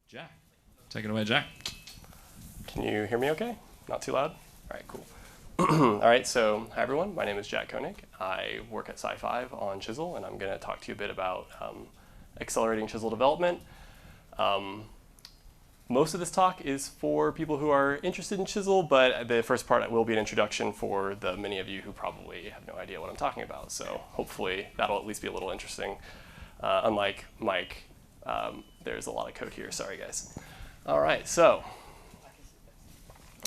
Jack. Take it away, Jack. Can you hear me okay? Not too loud? All right, cool. All right, so hi everyone. My name is Jack Koenig. I work at Sci5 on Chisel, and I'm going to talk to you a bit about accelerating Chisel development. Most of this talk is for people who are interested in Chisel, but the first part will be an introduction for the many of you who probably have no idea what I'm talking about. So hopefully that'll at least be a little interesting. Unlike Mike, there's a lot of code here. Sorry, guys. All right, so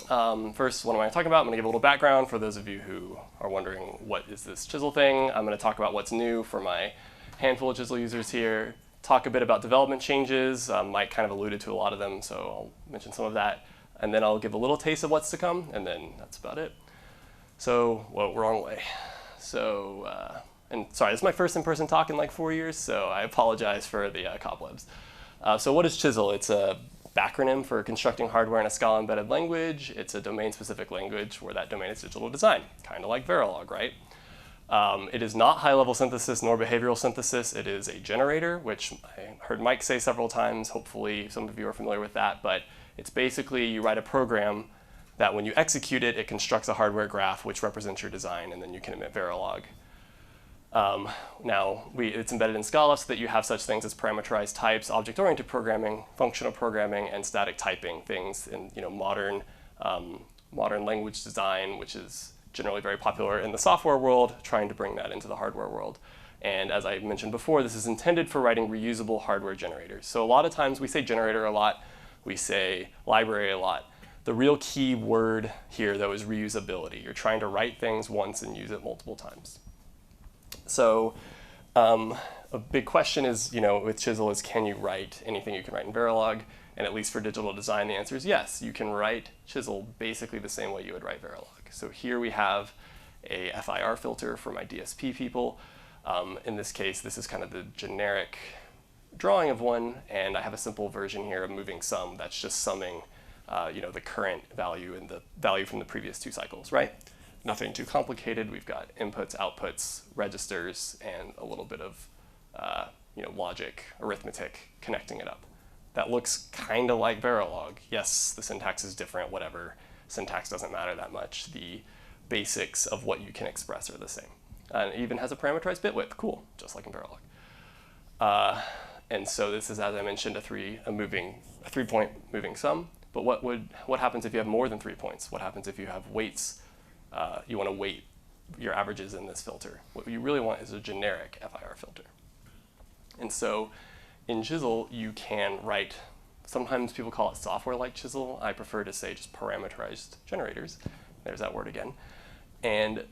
first, what am I talking about? I'm going to give a little background for those of you who are wondering, what is this Chisel thing? I'm going to talk about what's new for my handful of Chisel users here, talk a bit about development changes. Mike kind of alluded to a lot of them, so I'll mention some of that. And then I'll give a little taste of what's to come, and then that's about it. So, well, wrong way. So, and sorry, this is my first in-person talk in like 4 years, so I apologize for the cobwebs. So what is Chisel? It's a backronym for constructing hardware in a Scala embedded language. It's a domain-specific language where that domain is digital design, kind of like Verilog, right? It is not high-level synthesis nor behavioral synthesis. It is a generator, which I heard Mike say several times. Hopefully some of you are familiar with that. But it's basically you write a program that when you execute it, it constructs a hardware graph which represents your design, and then you can emit Verilog. Now, it's embedded in Scala so that you have such things as parameterized types, object-oriented programming, functional programming, and static typing, things in modern language design, which is generally very popular in the software world, trying to bring that into the hardware world. And as I mentioned before, this is intended for writing reusable hardware generators. So a lot of times we say generator a lot, we say library a lot. The real key word here, though, is reusability. You're trying to write things once and use it multiple times. So a big question is, with Chisel is, can you write anything you can write in Verilog? And at least for digital design, the answer is yes. You can write Chisel basically the same way you would write Verilog. So here we have a FIR filter for my DSP people. In this case, this is kind of the generic drawing of one, and I have a simple version here of moving sum that's just summing the current value and the value from the previous two cycles, right? Nothing too complicated. We've got inputs, outputs, registers, and a little bit of logic, arithmetic, connecting it up. That looks kind of like Verilog. Yes, the syntax is different, whatever. Syntax doesn't matter that much. The basics of what you can express are the same. And it even has a parameterized bit width. Cool, just like in Verilog. And so this is, as I mentioned, a three-point moving sum. But what happens if you have more than 3 points? What happens if you have weights? You want to weight your averages in this filter. What you really want is a generic FIR filter. And so in Chisel, you can write, sometimes people call it software like Chisel. I prefer to say just parameterized generators. There's that word again. And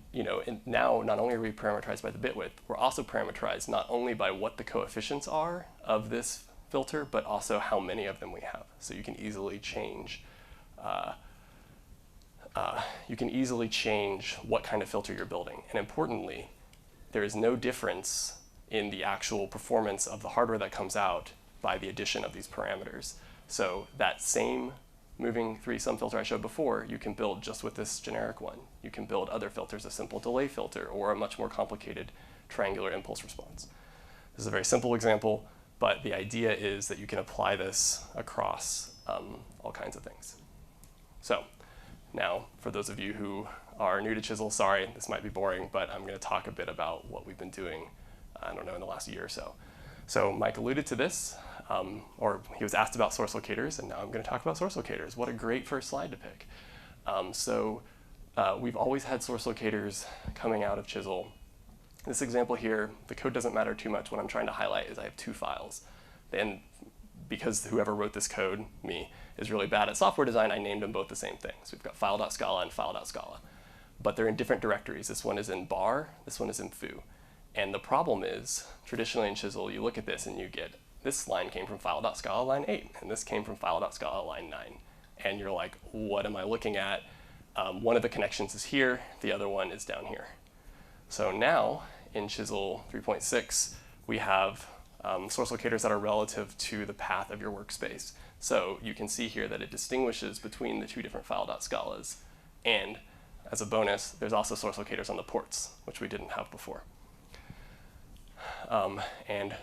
now not only are we parameterized by the bit width, we're also parameterized not only by what the coefficients are of this filter, but also how many of them we have. So you can easily change what kind of filter you're building. And importantly, there is no difference in the actual performance of the hardware that comes out by the addition of these parameters. So that same moving three-sum filter I showed before, you can build just with this generic one. You can build other filters, a simple delay filter, or a much more complicated triangular impulse response. This is a very simple example, but the idea is that you can apply this across all kinds of things. So now, for those of you who are new to Chisel, sorry, this might be boring, but I'm going to talk a bit about what we've been doing, in the last year or so. So Mike alluded to this, or he was asked about source locators, and now I'm going to talk about source locators. What a great first slide to pick. We've always had source locators coming out of Chisel. This example here, the code doesn't matter too much. What I'm trying to highlight is I have two files. And because whoever wrote this code, me, is really bad at software design, I named them both the same thing. So we've got file.scala and file.scala. But they're in different directories. This one is in bar, this one is in foo. And the problem is, traditionally in Chisel, you look at this and you get, this line came from file.scala line 8, and this came from file.scala line 9. And you're like, what am I looking at? One of the connections is here, the other one is down here. So now, in Chisel 3.6, we have source locators that are relative to the path of your workspace. So you can see here that it distinguishes between the two different file.scalas. And as a bonus, there's also source locators on the ports, which we didn't have before. And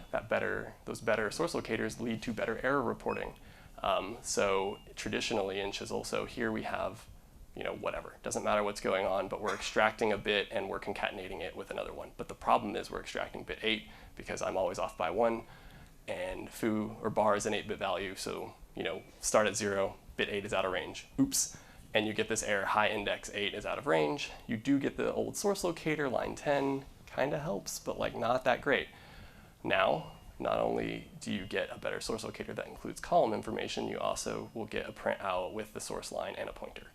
those better source locators lead to better error reporting. So traditionally in Chisel, so here we have, whatever. Doesn't matter what's going on, but we're extracting a bit and we're concatenating it with another one. But the problem is we're extracting bit 8 because I'm always off by 1, and foo or bar is an 8-bit value, so start at 0, bit 8 is out of range. Oops. And you get this error, high index 8 is out of range. You do get the old source locator, line 10, kind of helps, but like not that great. Now, not only do you get a better source locator that includes column information, you also will get a printout with the source line and a pointer.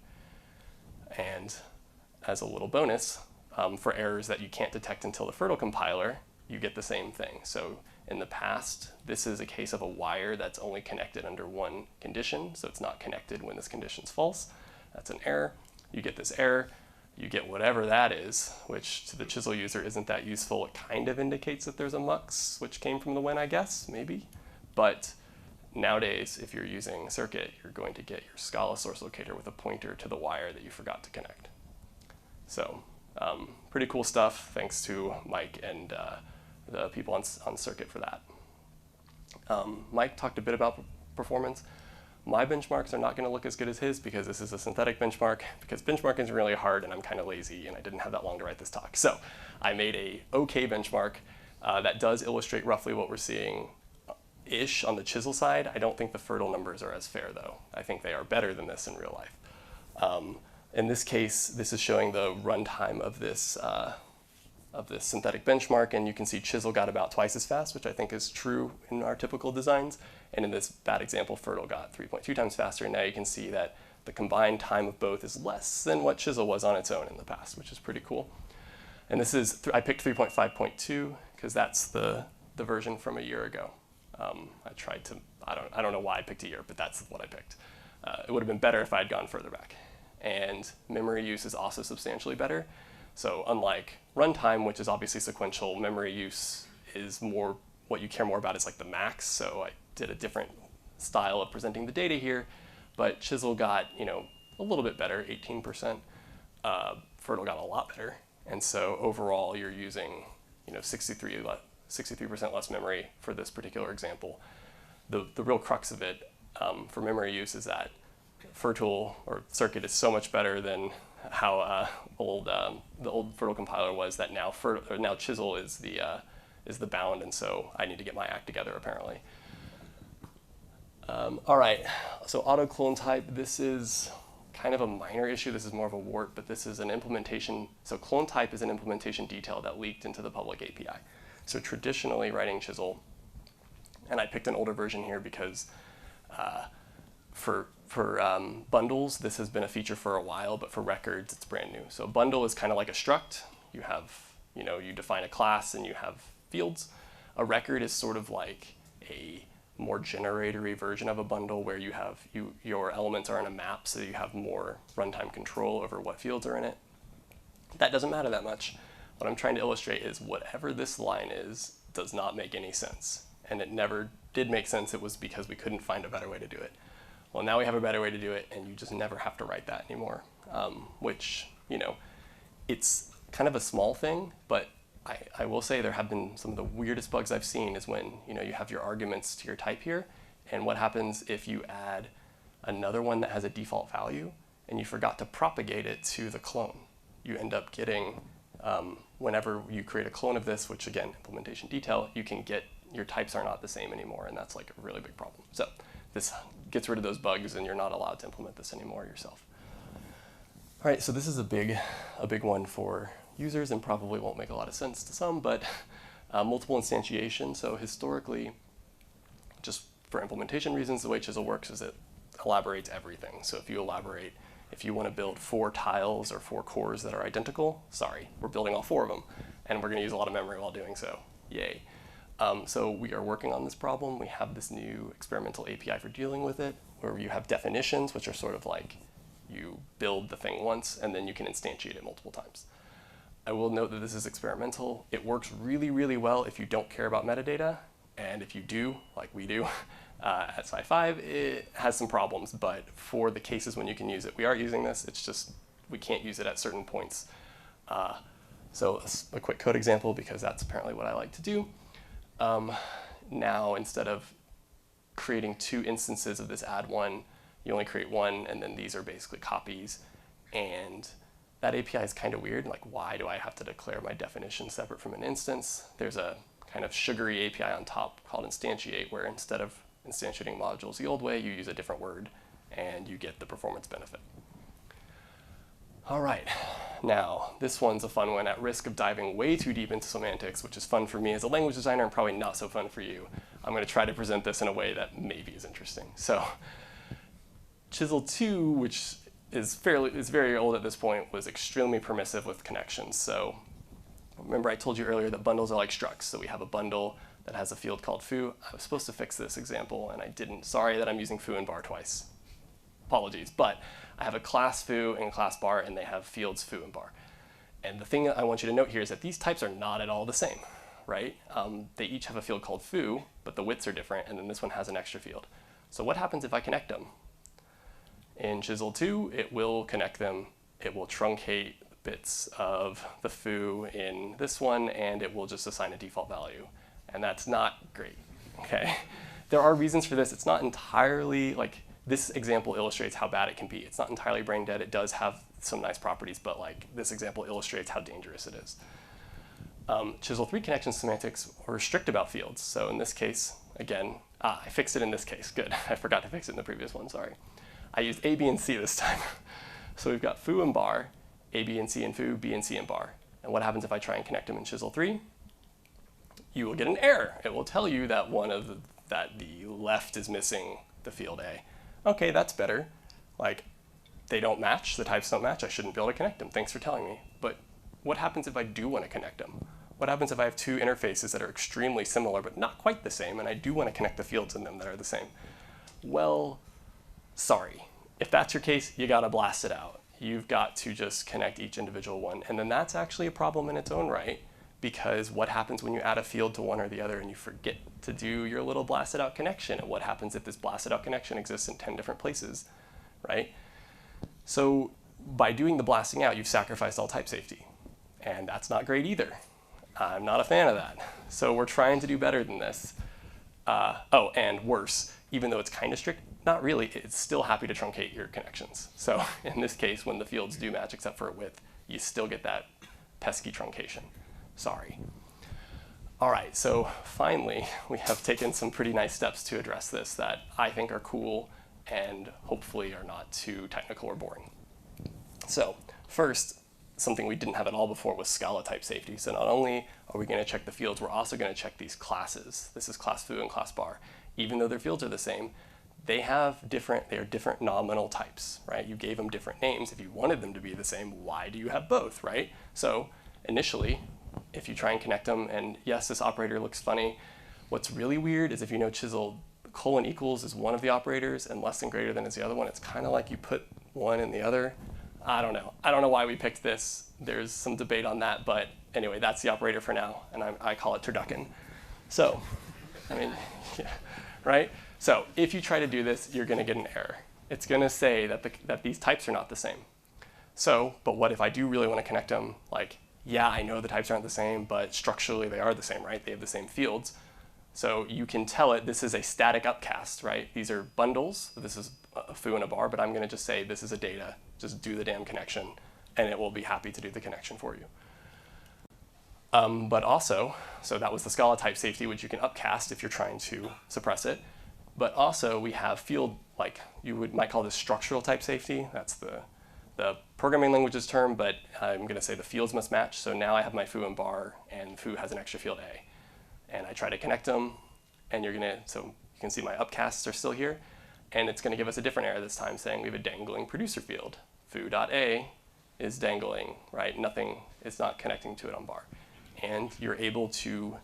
And as a little bonus, for errors that you can't detect until the FIRRTL compiler, you get the same thing. So in the past, this is a case of a wire that's only connected under one condition, so it's not connected when this condition's false. That's an error. You get this error. You get whatever that is, which to the Chisel user isn't that useful. It kind of indicates that there's a mux, which came from the when, I guess, maybe. But nowadays, if you're using CIRCT, you're going to get your Scala source locator with a pointer to the wire that you forgot to connect. So pretty cool stuff. Thanks to Mike and the people on CIRCT for that. Mike talked a bit about performance. My benchmarks are not going to look as good as his because this is a synthetic benchmark, because benchmarking is really hard and I'm kind of lazy and I didn't have that long to write this talk. So I made a okay benchmark that does illustrate roughly what we're seeing-ish on the Chisel side. I don't think the FIRRTL numbers are as fair though. I think they are better than this in real life. In this case, this is showing the runtime of this synthetic benchmark, and you can see Chisel got about twice as fast, which I think is true in our typical designs. And in this bad example, FIRRTL got 3.2 times faster. And now you can see that the combined time of both is less than what Chisel was on its own in the past, which is pretty cool. And this is, I picked 3.5.2 because that's the version from a year ago. I tried to, I don't know why I picked a year, but that's what I picked. It would have been better if I had gone further back. And memory use is also substantially better. So unlike runtime, which is obviously sequential, memory use is more, what you care more about is like the max. So I did a different style of presenting the data here, but Chisel got, a little bit better, 18%. FIRRTL got a lot better. And so overall, you're using, 63% less memory for this particular example. The real crux of it for memory use is that FIRRTL or CIRCT is so much better than how the old FIRRTL compiler was, that now Chisel is the bound, and so I need to get my act together apparently. All right, so Autoclonetype, this is kind of a minor issue. This is more of a wart, but this is an implementation. So Clonetype is an implementation detail that leaked into the public API. So traditionally writing Chisel, and I picked an older version here because for bundles, this has been a feature for a while, but for records, it's brand new. So bundle is kind of like a struct. You have, you define a class and you have fields. A record is sort of like a more generatory version of a bundle where you have, your elements are in a map, so you have more runtime control over what fields are in it. That doesn't matter that much. What I'm trying to illustrate is whatever this line is does not make any sense. And it never did make sense. It was because we couldn't find a better way to do it. Well, now we have a better way to do it, and you just never have to write that anymore, which, it's kind of a small thing, but I will say there have been some of the weirdest bugs I've seen is when, you have your arguments to your type here, and what happens if you add another one that has a default value, and you forgot to propagate it to the clone. You end up getting, whenever you create a clone of this, which again, implementation detail, you can get, your types are not the same anymore, and that's like a really big problem. So this gets rid of those bugs, and you're not allowed to implement this anymore yourself. All right, so this is a big one for users and probably won't make a lot of sense to some, but multiple instantiation. So historically, just for implementation reasons, the way Chisel works is it elaborates everything. So if you want to build 4 tiles or 4 cores that are identical, sorry, we're building all 4 of them, and we're going to use a lot of memory while doing so. Yay. So we are working on this problem. We have this new experimental API for dealing with it, where you have definitions, which are sort of like you build the thing once, and then you can instantiate it multiple times. I will note that this is experimental. It works really, really well if you don't care about metadata, and if you do, like we do, at Sci5, it has some problems, but for the cases when you can use it, we are using this. It's just we can't use it at certain points. So a quick code example, because that's apparently what I like to do. Now, instead of creating 2 instances of this add one. You only create one, and then these are basically copies. And that API is kind of weird. Like, why do I have to declare my definition separate from an instance? There's a kind of sugary API on top called instantiate, where instead of instantiating modules the old way, you use a different word, and you get the performance benefit. All right, now this one's a fun one. At risk of diving way too deep into semantics, which is fun for me as a language designer and probably not so fun for you, I'm going to try to present this in a way that maybe is interesting. So Chisel 2, which is very old at this point, was extremely permissive with connections. So remember I told you earlier that bundles are like structs. So we have a bundle that has a field called foo. I was supposed to fix this example, and I didn't. Sorry that I'm using foo and bar twice. Apologies, but I have a class foo and a class bar, and they have fields foo and bar. And the thing that I want you to note here is that these types are not at all the same, right? They each have a field called foo, but the widths are different, and then this one has an extra field. So what happens if I connect them? In Chisel 2, it will connect them. It will truncate bits of the foo in this one, and it will just assign a default value. And that's not great, okay? There are reasons for this. It's not entirely, like, this example illustrates how bad it can be. It's not entirely brain dead. It does have some nice properties, but like this example illustrates how dangerous it is. Chisel 3 connection semantics are strict about fields. So in this case, again, I fixed it in this case. Good. I forgot to fix it in the previous one, sorry. I used A, B, and C this time. So we've got foo and bar, A, B, and C and foo, B, and C and bar. And what happens if I try and connect them in Chisel 3? You will get an error. It will tell you that that the left is missing the field A. Okay, that's better. Like, they don't match, the types don't match, I shouldn't be able to connect them. Thanks for telling me. But what happens if I do want to connect them? What happens if I have 2 interfaces that are extremely similar but not quite the same, and I do want to connect the fields in them that are the same? Well, sorry. If that's your case, you gotta blast it out. You've got to just connect each individual one. And then that's actually a problem in its own right, because what happens when you add a field to one or the other and you forget to do your little blasted out connection? And what happens if this blasted out connection exists in 10 different places, right? So by doing the blasting out, you've sacrificed all type safety. And that's not great either. I'm not a fan of that. So we're trying to do better than this. Oh, and worse, even though it's kind of strict, not really, it's still happy to truncate your connections. So in this case, when the fields do match except for a width, you still get that pesky truncation. Sorry. All right, so finally, we have taken some pretty nice steps to address this that I think are cool and hopefully are not too technical or boring. So first, something we didn't have at all before was Scala type safety. So not only are we going to check the fields, we're also going to check these classes. This is class foo and class bar. Even though their fields are the same, they are different nominal types, right? You gave them different names. If you wanted them to be the same, why do you have both, right? So initially, if you try and connect them, and yes, this operator looks funny. What's really weird is if you know Chisel, colon equals is one of the operators and less than greater than is the other one. It's kind of like you put one in the other. I don't know. I don't know why we picked this. There's some debate on that, but anyway, that's the operator for now, and I call it turducken. So, I mean, yeah, right? So if you try to do this, you're going to get an error. It's going to say that these types are not the same. So, but what if I do really want to connect them? Like, yeah, I know the types aren't the same, but structurally they are the same, right? They have the same fields. So you can tell it this is a static upcast, right? These are bundles. This is a foo and a bar, but I'm going to just say this is a data. Just do the damn connection, and it will be happy to do the connection for you. But also, so that was the Scala type safety, which you can upcast if you're trying to suppress it. But also we have field, like you might call this structural type safety. That's the programming language's term, but I'm going to say the fields must match. So now I have my foo and bar, and foo has an extra field A. And I try to connect them, and so you can see my upcasts are still here, and it's going to give us a different error this time saying we have a dangling producer field. Foo.a is dangling, right? Nothing, it's not connecting to it on bar. And you're able to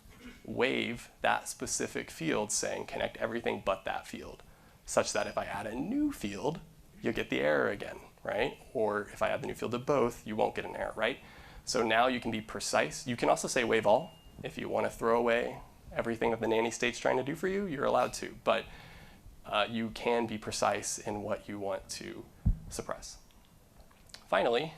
wave that specific field saying connect everything but that field, such that if I add a new field, you'll get the error again, right? Or if I add the new field to both, you won't get an error, right? So now you can be precise. You can also say wave all. If you want to throw away everything that the nanny state's trying to do for you, you're allowed to. But you can be precise in what you want to suppress. Finally,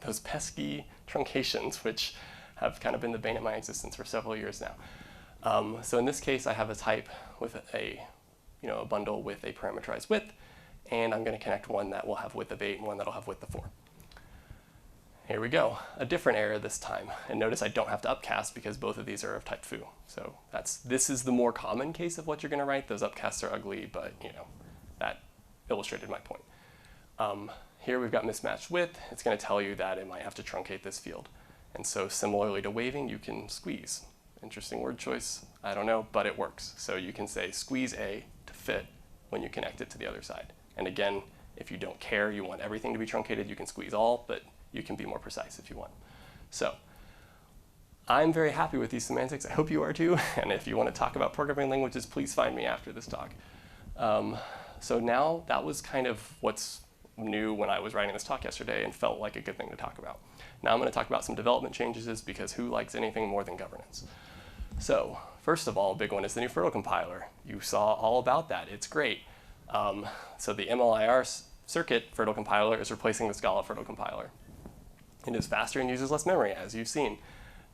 those pesky truncations, which have kind of been the bane of my existence for several years now. So in this case, I have a type with a a bundle with a parameterized width, and I'm going to connect one that will have width of 8 and one that will have width of 4. Here we go, a different error this time. And notice I don't have to upcast because both of these are of type foo. So this is the more common case of what you're going to write. Those upcasts are ugly, but that illustrated my point. Here we've got mismatched width. It's going to tell you that it might have to truncate this field. And so similarly to waving, you can squeeze. Interesting word choice, I don't know, but it works. So you can say squeeze A to fit when you connect it to the other side. And again, if you don't care, you want everything to be truncated, you can squeeze all, but you can be more precise if you want. So I'm very happy with these semantics. I hope you are too. And if you want to talk about programming languages, please find me after this talk. So now that was kind of what's new when I was writing this talk yesterday and felt like a good thing to talk about. Now I'm going to talk about some development changes because who likes anything more than governance? So first of all, a big one is the new FIRRTL compiler. You saw all about that. It's great. So the MLIR CIRCT FIRRTL compiler is replacing the Scala FIRRTL compiler. It is faster and uses less memory, as you've seen.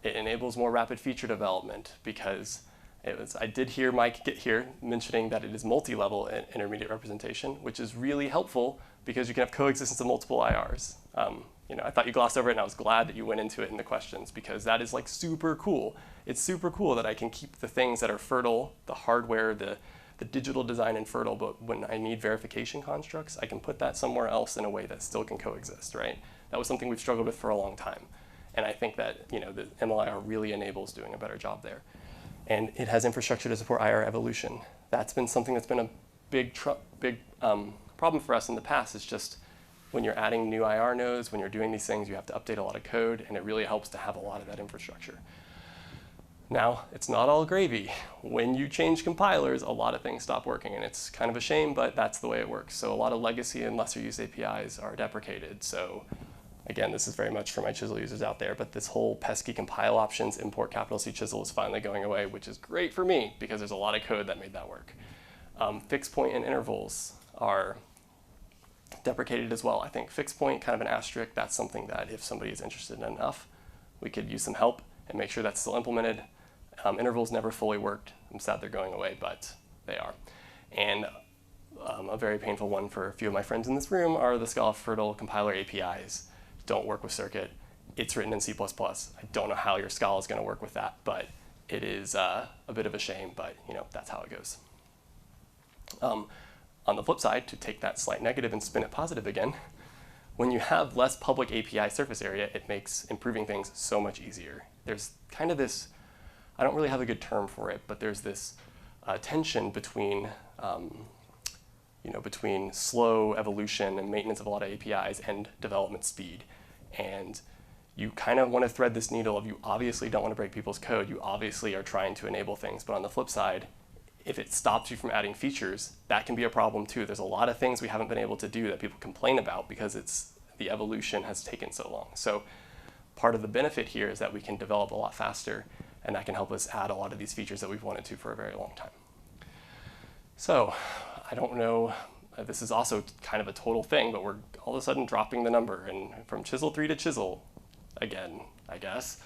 It enables more rapid feature development because I did hear Mike get here mentioning that it is multi-level intermediate representation, which is really helpful because you can have coexistence of multiple IRs. I thought you glossed over it, and I was glad that you went into it in the questions because that is like super cool. It's super cool that I can keep the things that are FIRRTL, the hardware, the digital design in FIRRTL, but when I need verification constructs, I can put that somewhere else in a way that still can coexist, right? That was something we've struggled with for a long time. And I think that the MLIR really enables doing a better job there. And it has infrastructure to support IR evolution. That's been something that's been a big problem for us in the past. It's just when you're adding new IR nodes, when you're doing these things, you have to update a lot of code, and it really helps to have a lot of that infrastructure. Now, it's not all gravy. When you change compilers, a lot of things stop working, and it's kind of a shame, but that's the way it works. So a lot of legacy and lesser used APIs are deprecated. So again, this is very much for my Chisel users out there, but this whole pesky compile options, import capital C Chisel is finally going away, which is great for me because there's a lot of code that made that work. Fixed point and intervals are deprecated as well. I think fixed point, kind of an asterisk, that's something that if somebody is interested in enough, we could use some help and make sure that's still implemented. Intervals never fully worked. I'm sad they're going away, but they are. And a very painful one for a few of my friends in this room are the Scala FIRRTL compiler APIs. Don't work with CIRCT. It's written in C++. I don't know how your Scala is going to work with that, but it is a bit of a shame, but that's how it goes. On the flip side, to take that slight negative and spin it positive again, when you have less public API surface area, it makes improving things so much easier. There's kind of this, I don't really have a good term for it, but there's this tension between, between slow evolution and maintenance of a lot of APIs and development speed. And you kind of want to thread this needle of you obviously don't want to break people's code. You obviously are trying to enable things, but on the flip side, if it stops you from adding features, that can be a problem too. There's a lot of things we haven't been able to do that people complain about because the evolution has taken so long. So part of the benefit here is that we can develop a lot faster, and that can help us add a lot of these features that we've wanted to for a very long time. So I don't know, this is also kind of a total thing, but we're all of a sudden dropping the number, and from Chisel 3 to Chisel again, I guess.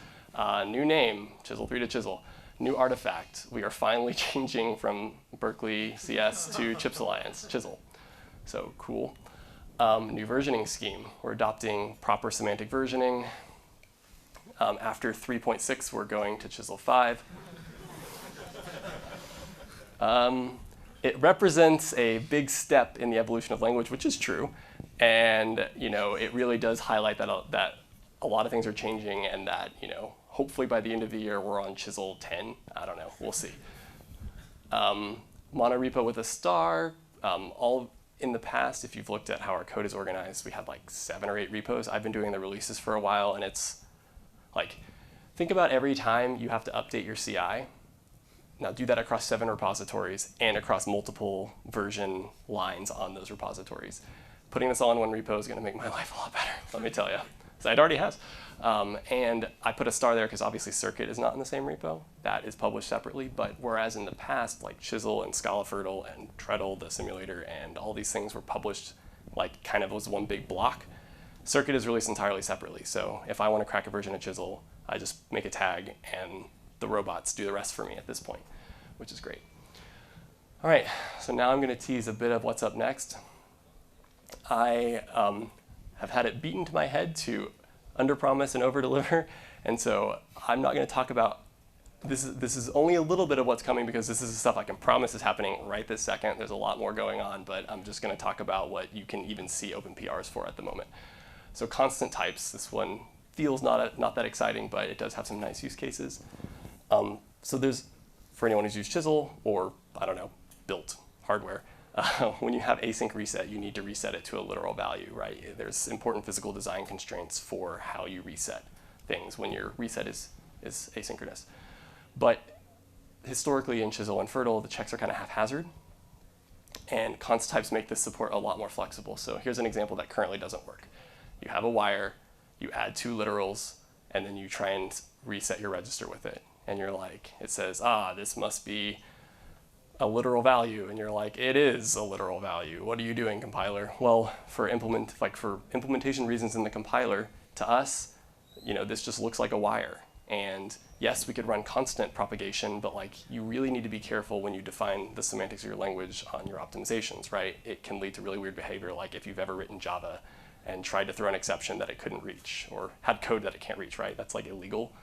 New name, Chisel 3 to Chisel. New artifact. We are finally changing from Berkeley CS to Chips Alliance, Chisel. So cool. New versioning scheme. We're adopting proper semantic versioning. After 3.6, we're going to Chisel 5. It represents a big step in the evolution of language, which is true. And it really does highlight that a lot of things are changing, and that hopefully by the end of the year we're on Chisel 10. I don't know, we'll see. Monorepo with a star. All in the past, if you've looked at how our code is organized, we had like 7 or 8 repos. I've been doing the releases for a while, and it's like, think about every time you have to update your CI. Now do that across 7 repositories and across multiple version lines on those repositories. Putting this all in one repo is going to make my life a lot better, let me tell you. So it already has. And I put a star there because obviously CIRCT is not in the same repo. That is published separately. But whereas in the past, like Chisel and Scala FIRRTL and FIRRTL, the simulator, and all these things were published like kind of was one big block, CIRCT is released entirely separately. So if I want to crack a version of Chisel, I just make a tag and the robots do the rest for me at this point, which is great. All right, so now I'm going to tease a bit of what's up next. I have had it beaten to my head to underpromise and overdeliver, and so I'm not going to talk about this. This is only a little bit of what's coming because this is the stuff I can promise is happening right this second. There's a lot more going on, but I'm just going to talk about what you can even see open PRs for at the moment. So constant types. This one feels not that exciting, but it does have some nice use cases. So there's, for anyone who's used Chisel or, I don't know, built hardware, when you have async reset, you need to reset it to a literal value, right? There's important physical design constraints for how you reset things when your reset is asynchronous. But historically in Chisel and FIRRTL, the checks are kind of haphazard, and const types make this support a lot more flexible. So here's an example that currently doesn't work. You have a wire, you add 2 literals, and then you try and reset your register with it. And you're like, it says, this must be a literal value. And you're like, it is a literal value. What are you doing, compiler? Well, for implementation reasons in the compiler, to us, this just looks like a wire. And yes, we could run constant propagation, but you really need to be careful when you define the semantics of your language on your optimizations, right? It can lead to really weird behavior, like if you've ever written Java and tried to throw an exception that it couldn't reach, or had code that it can't reach, right? That's illegal,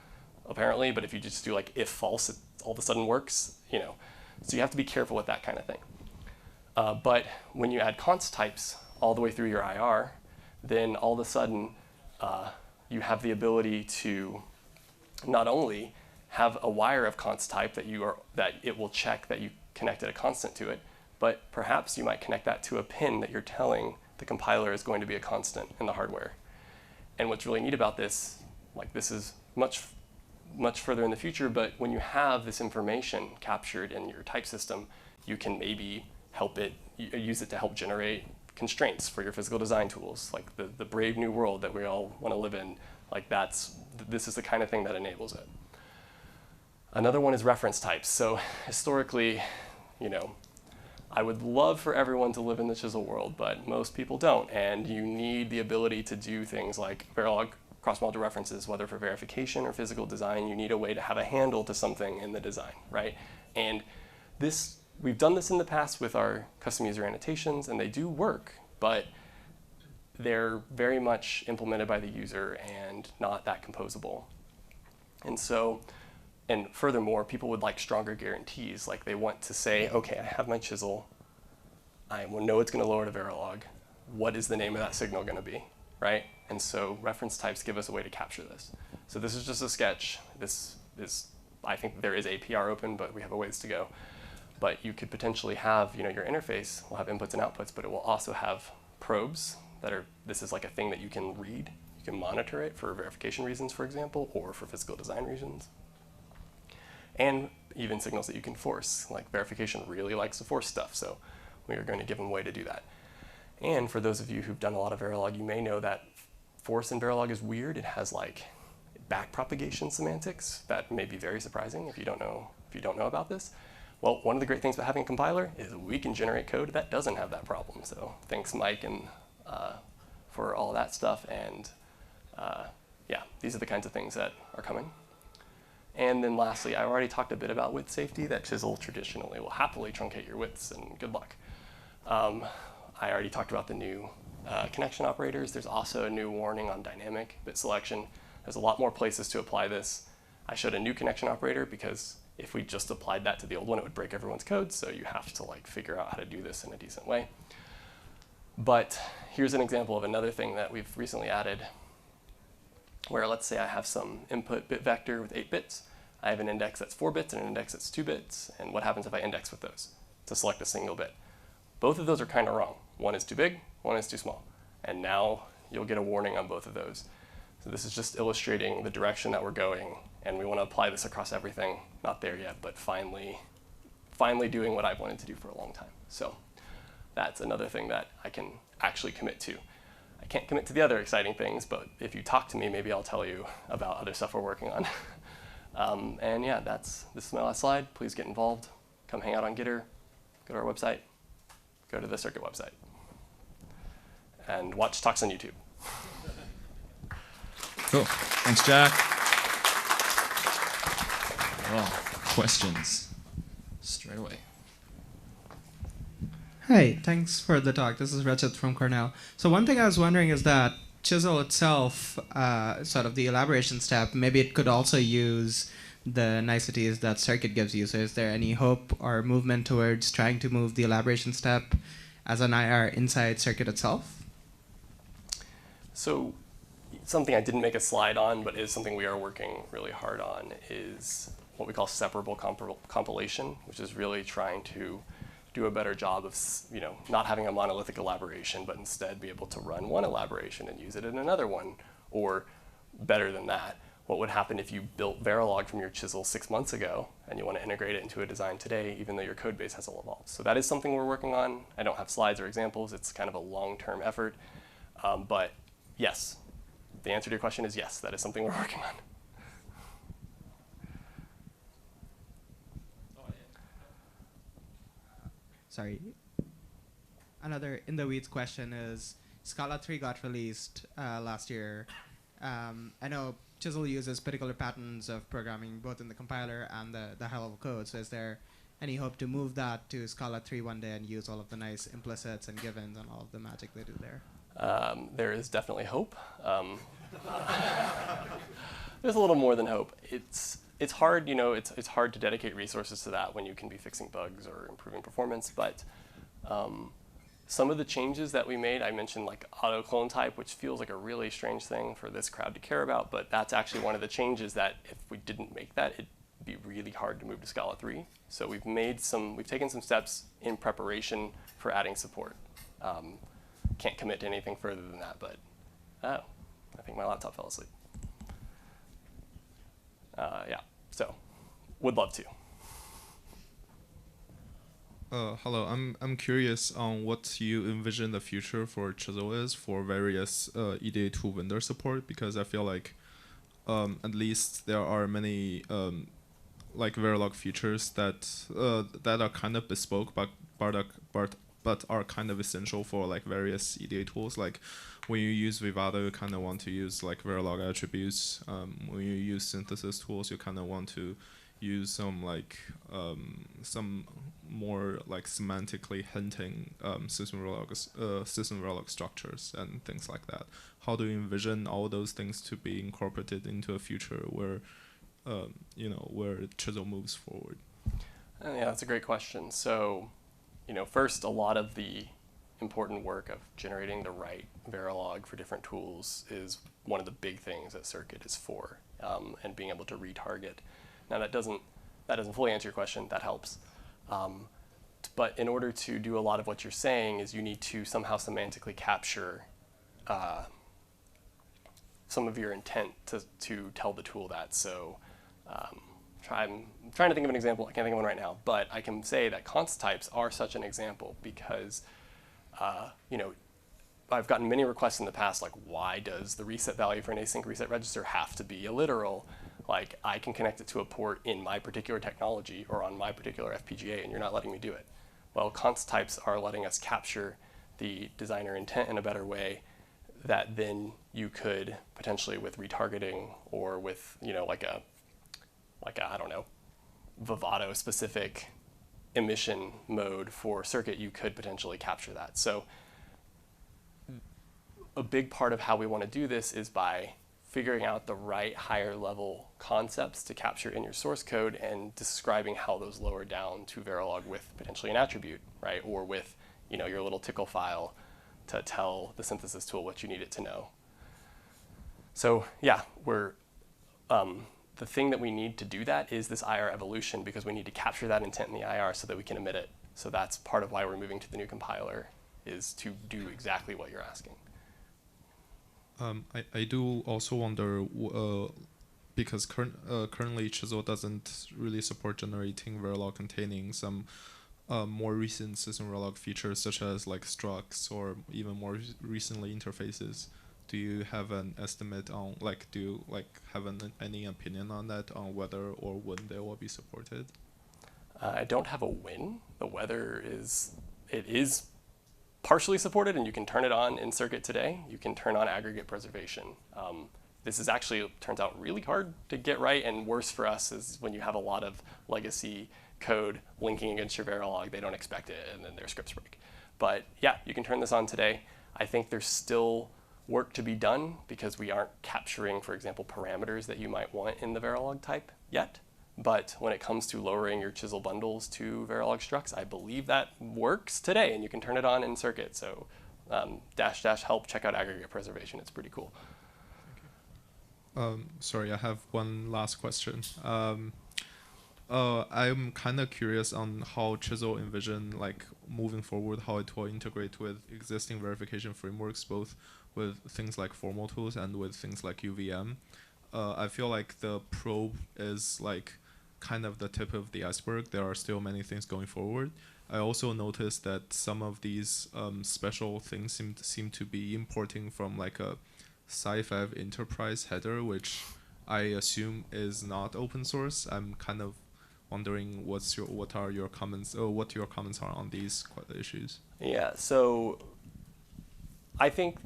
apparently, but if you just do if false, it all of a sudden works, So you have to be careful with that kind of thing. But when you add const types all the way through your IR, then all of a sudden you have the ability to not only have a wire of const type that it will check that you connected a constant to it, but perhaps you might connect that to a pin that you're telling the compiler is going to be a constant in the hardware. And what's really neat about this, this is much further in the future, but when you have this information captured in your type system, you can maybe use it to help generate constraints for your physical design tools, like the brave new world that we all want to live in. This is the kind of thing that enables it. Another one is reference types. So historically, I would love for everyone to live in the Chisel world, but most people don't. And you need the ability to do things like Verilog cross-module references, whether for verification or physical design. You need a way to have a handle to something in the design, right? And we've done this in the past with our custom user annotations, and they do work, but they're very much implemented by the user and not that composable. And furthermore, people would like stronger guarantees. They want to say, okay, I have my Chisel. I know it's going to lower to Verilog. What is the name of that signal going to be, right? And so reference types give us a way to capture this. So this is just a sketch. I think there is APR open, but we have a ways to go. But you could potentially have, your interface will have inputs and outputs, but it will also have probes this is a thing that you can read. You can monitor it for verification reasons, for example, or for physical design reasons. And even signals that you can force. Verification really likes to force stuff, so we are going to give them a way to do that. And for those of you who've done a lot of Verilog, you may know that force in Verilog is weird. It has backpropagation semantics that may be very surprising if you don't know about this. Well, one of the great things about having a compiler is we can generate code that doesn't have that problem. So thanks, Mike, and for all of that stuff. And yeah, these are the kinds of things that are coming. And then lastly, I already talked a bit about width safety, that Chisel traditionally will happily truncate your widths, and good luck. I already talked about the new connection operators. There's also a new warning on dynamic bit selection. There's a lot more places to apply this. I showed a new connection operator because if we just applied that to the old one, it would break everyone's code, so you have to figure out how to do this in a decent way. But here's an example of another thing that we've recently added, where let's say I have some input bit vector with 8 bits. I have an index that's 4 bits and an index that's 2 bits, and what happens if I index with those to select a single bit? Both of those are kind of wrong. One is too big, one is too small. And now you'll get a warning on both of those. So this is just illustrating the direction that we're going, and we want to apply this across everything. Not there yet, but finally doing what I've wanted to do for a long time. So that's another thing that I can actually commit to. I can't commit to the other exciting things, but if you talk to me, maybe I'll tell you about other stuff we're working on. And yeah, this is my last slide. Please get involved. Come hang out on Gitter. Go to our website. Go to the CIRCT website. And watch talks on YouTube. Cool. Thanks, Jack. Oh, questions straight away. Hi, thanks for the talk. This is Rachit from Cornell. So one thing I was wondering is that Chisel itself, sort of the elaboration step, maybe it could also use the niceties that CIRCT gives you. So is there any hope or movement towards trying to move the elaboration step as an IR inside CIRCT itself? So something I didn't make a slide on, but is something we are working really hard on, is what we call separable compilation, which is really trying to do a better job of not having a monolithic elaboration, but instead be able to run one elaboration and use it in another one, or better than that, what would happen if you built Verilog from your Chisel 6 months ago and you want to integrate it into a design today, even though your code base hasn't evolved. So that is something we're working on. I don't have slides or examples. It's kind of a long-term effort. But yes, the answer to your question is yes, that is something we're working on. Sorry. Another in the weeds question is Scala 3 got released last year. I know Chisel uses particular patterns of programming both in the compiler and the high-level code. So is there any hope to move that to Scala 3 one day and use all of the nice implicits and givens and all of the magic they do there? There is definitely hope. There's a little more than hope. It's hard, it's hard to dedicate resources to that when you can be fixing bugs or improving performance. But some of the changes that we made, I mentioned like Autoclonetype, which feels like a really strange thing for this crowd to care about, but that's actually one of the changes that if we didn't make that, it'd be really hard to move to Scala 3. So we've taken some steps in preparation for adding support. Can't commit to anything further than that, but I think my laptop fell asleep. Yeah, so would love to. Hello, I'm curious on what you envision the future for Chisel is for various EDA tool vendor support, because I feel like at least there are many like Verilog features that are kind of bespoke but are kind of essential for like various EDA tools. Like when you use Vivado, you kind of want to use like Verilog attributes. When you use synthesis tools, you kind of want to use some like some more like semantically hinting system Verilog structures and things like that. How do you envision all those things to be incorporated into a future where where Chisel moves forward? Yeah, that's a great question. So, first, a lot of the important work of generating the right Verilog for different tools is one of the big things that CIRCT is for, and being able to retarget. Now, that doesn't fully answer your question. That helps. But in order to do a lot of what you're saying is you need to somehow semantically capture some of your intent to tell the tool that. So I'm trying to think of an example. I can't think of one right now, but I can say that const types are such an example because, I've gotten many requests in the past, like, why does the reset value for an async reset register have to be a literal? Like, I can connect it to a port in my particular technology or on my particular FPGA, and you're not letting me do it. Well, const types are letting us capture the designer intent in a better way that then you could potentially with retargeting or with, like a I don't know, Vivado specific emission mode for CIRCT, you could potentially capture that. So a big part of how we want to do this is by figuring out the right higher level concepts to capture in your source code and describing how those lower down to Verilog with potentially an attribute, right? Or with, your little tickle file to tell the synthesis tool what you need it to know. So yeah, the thing that we need to do that is this IR evolution, because we need to capture that intent in the IR so that we can emit it. So that's part of why we're moving to the new compiler, is to do exactly what you're asking. I do also wonder, because currently Chisel doesn't really support generating Verilog containing some more recent system Verilog features such as like structs or even more recently interfaces. Do you have an estimate on, do you have any opinion on that, on whether or when they will be supported? I don't have a when. The whether it is partially supported, and you can turn it on in CIRCT today. You can turn on aggregate preservation. This is actually, turns out, really hard to get right, and worse for us is when you have a lot of legacy code linking against your Verilog, they don't expect it, and then their scripts break. But yeah, you can turn this on today. I think there's still work to be done because we aren't capturing, for example, parameters that you might want in the Verilog type yet. But when it comes to lowering your Chisel bundles to Verilog structs, I believe that works today, and you can turn it on in CIRCT. So --help, check out aggregate preservation. It's pretty cool. Sorry, I have one last question. I'm kind of curious on how Chisel envision like moving forward, how it will integrate with existing verification frameworks, both with things like formal tools and with things like UVM. I feel like the probe is like kind of the tip of the iceberg. There are still many things going forward. I also noticed that some of these special things seem to be importing from like a Sci5 enterprise header, which I assume is not open source. I'm kind of wondering what your comments are on these issues. Yeah, so I think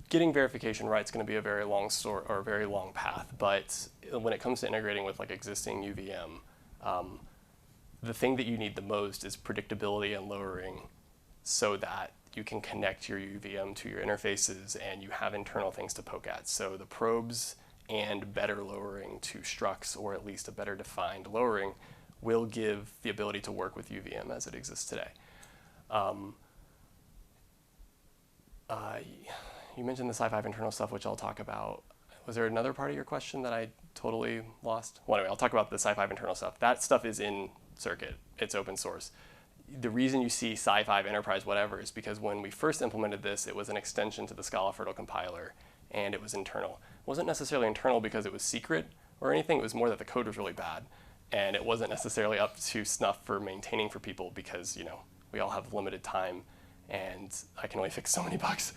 getting verification right is going to be a very long story or a very long path. But when it comes to integrating with like existing UVM, the thing that you need the most is predictability and lowering, so that you can connect your UVM to your interfaces and you have internal things to poke at. So the probes and better lowering to structs, or at least a better defined lowering, will give the ability to work with UVM as it exists today. You mentioned the Sci5 internal stuff, which I'll talk about. Was there another part of your question that I totally lost? Well, anyway, I'll talk about the Sci5 internal stuff. That stuff is in CIRCT. It's open source. The reason you see Sci5 Enterprise whatever is because when we first implemented this, it was an extension to the FIRRTL Compiler, and it was internal. It wasn't necessarily internal because it was secret or anything. It was more that the code was really bad, and it wasn't necessarily up to snuff for maintaining for people because, you know, we all have limited time, and I can only fix so many bugs.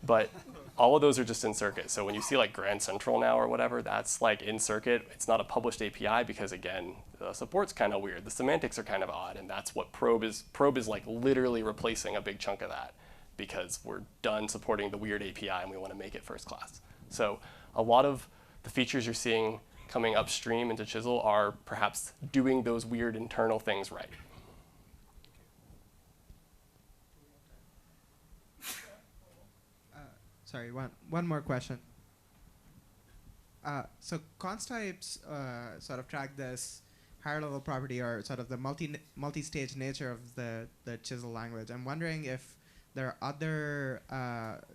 But all of those are just in CIRCT. So when you see like Grand Central now or whatever, that's like in CIRCT. It's not a published API because, again, the support's kind of weird. The semantics are kind of odd, and that's what probe is. Probe is like literally replacing a big chunk of that because we're done supporting the weird API and we want to make it first class. So a lot of the features you're seeing coming upstream into Chisel are perhaps doing those weird internal things right. Sorry, one more question. So const types sort of track this higher level property or sort of the multi-stage nature of the Chisel language. I'm wondering if there are other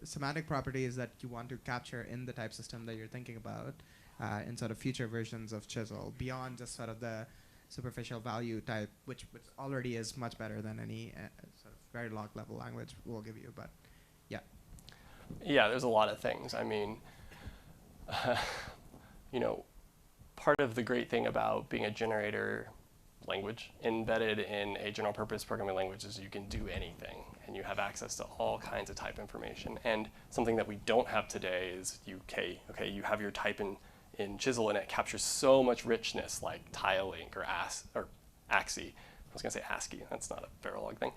semantic properties that you want to capture in the type system that you're thinking about in sort of future versions of Chisel, beyond just sort of the superficial value type, which already is much better than any sort of Verilog level language will give you. But yeah. Yeah, there's a lot of things. I mean, you know, part of the great thing about being a generator language embedded in a general purpose programming language is you can do anything, and you have access to all kinds of type information. And something that we don't have today is you have your type in Chisel, and it captures so much richness, like TileLink or AXI. I was going to say ASCII. That's not a Verilog thing.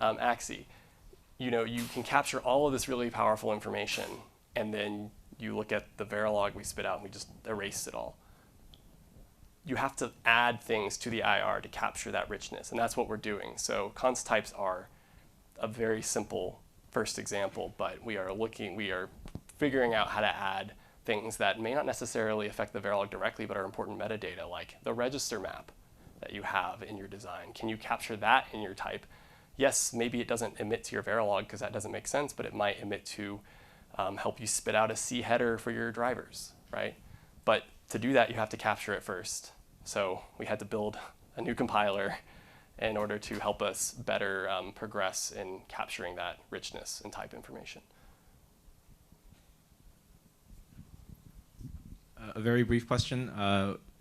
AXI. You know, you can capture all of this really powerful information, and then you look at the Verilog we spit out and we just erased it all. You have to add things to the IR to capture that richness, and that's what we're doing. So const types are a very simple first example, but we are figuring out how to add things that may not necessarily affect the Verilog directly, but are important metadata, like the register map that you have in your design. Can you capture that in your type? Yes, maybe it doesn't emit to your Verilog because that doesn't make sense, but it might emit to help you spit out a C header for your drivers, right? But to do that, you have to capture it first. So we had to build a new compiler in order to help us better progress in capturing that richness and type information. A very brief question.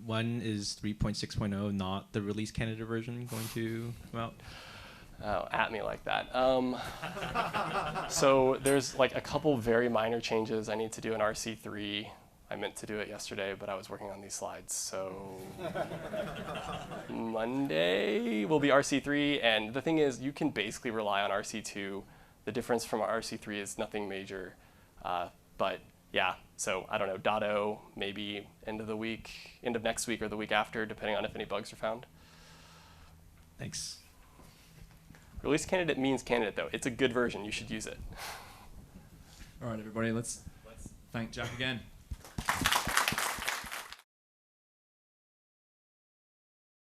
When is 3.6.0 not the release candidate version going to come out? Oh, at me like that. So there's like a couple very minor changes I need to do in RC3. I meant to do it yesterday, but I was working on these slides. So Monday will be RC3. And the thing is, you can basically rely on RC2. The difference from RC3 is nothing major. But yeah, so I don't know, .0, maybe end of next week or the week after, depending on if any bugs are found. Thanks. Release candidate means candidate, though. It's a good version. You should use it. All right, everybody, let's thank Jack again.